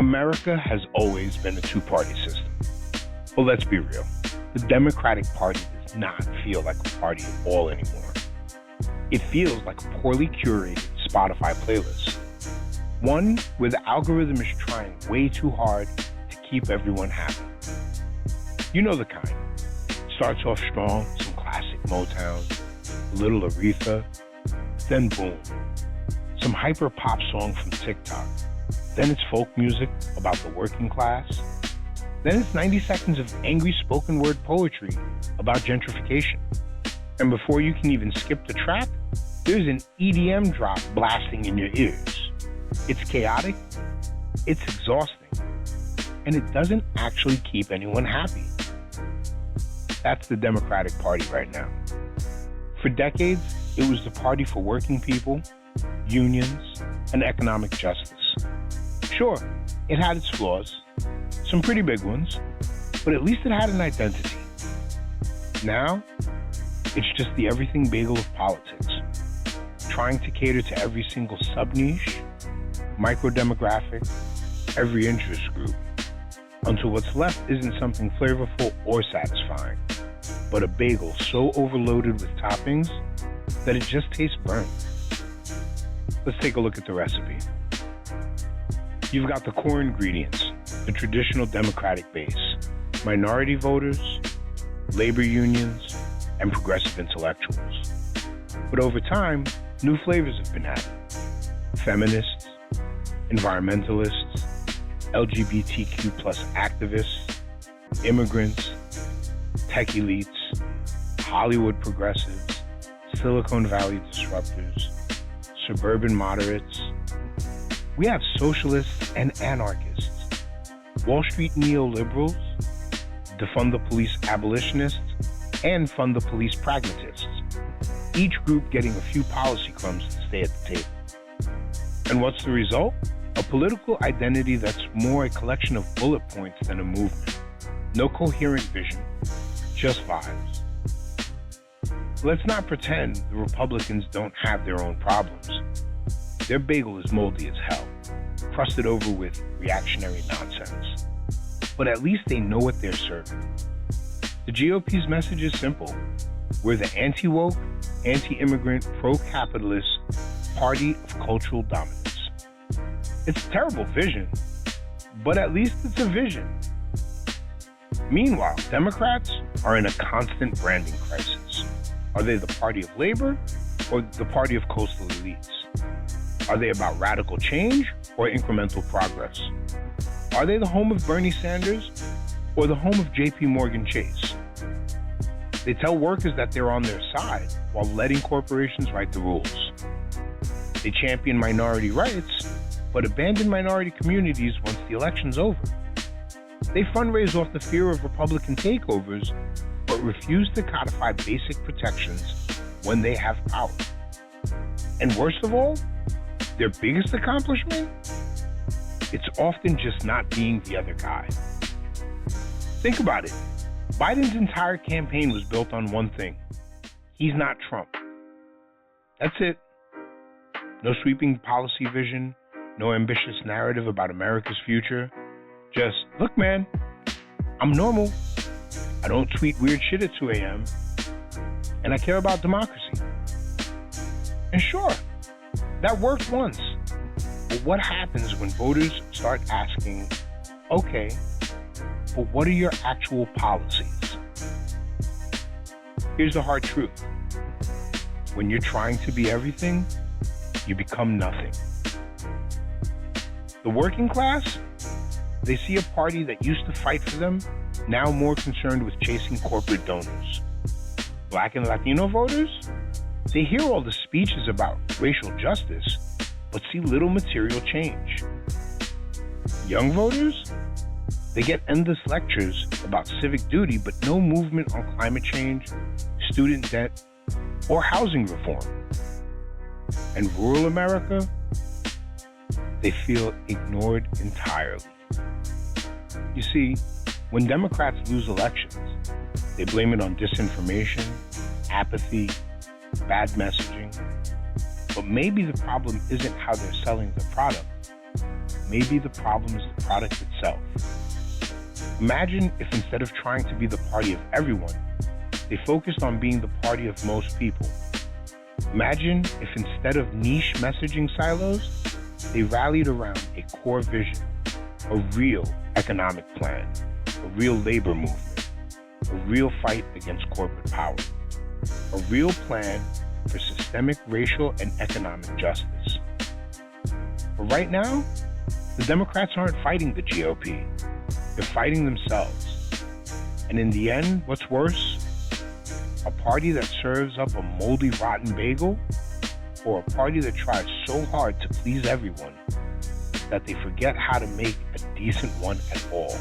America has always been a two-party system. But let's be real, the Democratic Party does not feel like a party at all anymore. It feels like a poorly curated Spotify playlist. One where the algorithm is trying way too hard to keep everyone happy. You know the kind. Starts off strong, some classic Motown, a little Aretha, then boom, some hyper pop song from TikTok. Then it's folk music about the working class. Then it's 90 seconds of angry spoken word poetry about gentrification. And before you can even skip the track, there's an EDM drop blasting in your ears. It's chaotic, it's exhausting, and it doesn't actually keep anyone happy. That's the Democratic Party right now. For decades, it was the party for working people, unions, and economic justice. Sure, it had its flaws, some pretty big ones, but at least it had an identity. Now, it's just the everything bagel of politics, trying to cater to every single sub-niche, micro-demographic, every interest group, until what's left isn't something flavorful or satisfying, but a bagel so overloaded with toppings that it just tastes burnt. Let's take a look at the recipe. You've got the core ingredients, the traditional Democratic base, minority voters, labor unions, and progressive intellectuals. But over time, new flavors have been added. Feminists, environmentalists, LGBTQ plus activists, immigrants, tech elites, Hollywood progressives, Silicon Valley disruptors, suburban moderates. We have socialists and anarchists, Wall Street neoliberals, defund the police abolitionists, and fund the police pragmatists, each group getting a few policy crumbs to stay at the table. And what's the result? A political identity that's more a collection of bullet points than a movement. No coherent vision, just vibes. Let's not pretend the Republicans don't have their own problems. Their bagel is moldy as hell, crusted over with reactionary nonsense. But at least they know what they're serving. The GOP's message is simple. We're the anti-woke, anti-immigrant, pro-capitalist party of cultural dominance. It's a terrible vision, but at least it's a vision. Meanwhile, Democrats are in a constant branding crisis. Are they the party of labor or the party of coastal elites? Are they about radical change or incremental progress? Are they the home of Bernie Sanders or the home of JP Morgan Chase? They tell workers that they're on their side while letting corporations write the rules. They champion minority rights, but abandon minority communities once the election's over. They fundraise off the fear of Republican takeovers, but refuse to codify basic protections when they have power. And worst of all, their biggest accomplishment? It's often just not being the other guy. Think about it. Biden's entire campaign was built on one thing. He's not Trump. That's it. No sweeping policy vision, no ambitious narrative about America's future. Just, look man, I'm normal. I don't tweet weird shit at 2 a.m. And I care about democracy. And sure, that worked once. But what happens when voters start asking, okay, but what are your actual policies? Here's the hard truth. When you're trying to be everything, you become nothing. The working class, they see a party that used to fight for them, now more concerned with chasing corporate donors. Black and Latino voters, they hear all the speeches about racial justice, but see little material change. Young voters, they get endless lectures about civic duty, but no movement on climate change, student debt, or housing reform. And rural America, they feel ignored entirely. You see, when Democrats lose elections, they blame it on disinformation, apathy, bad messaging. But maybe the problem isn't how they're selling the product, maybe the problem is the product itself. Imagine if instead of trying to be the party of everyone, they focused on being the party of most people. Imagine if instead of niche messaging silos, they rallied around a core vision, a real economic plan, a real labor movement, a real fight against corporate power, a real plan for systemic racial and economic justice. But right now, the Democrats aren't fighting the GOP. They're fighting themselves. And in the end, what's worse? A party that serves up a moldy, rotten bagel, or a party that tries so hard to please everyone that they forget how to make a decent one at all.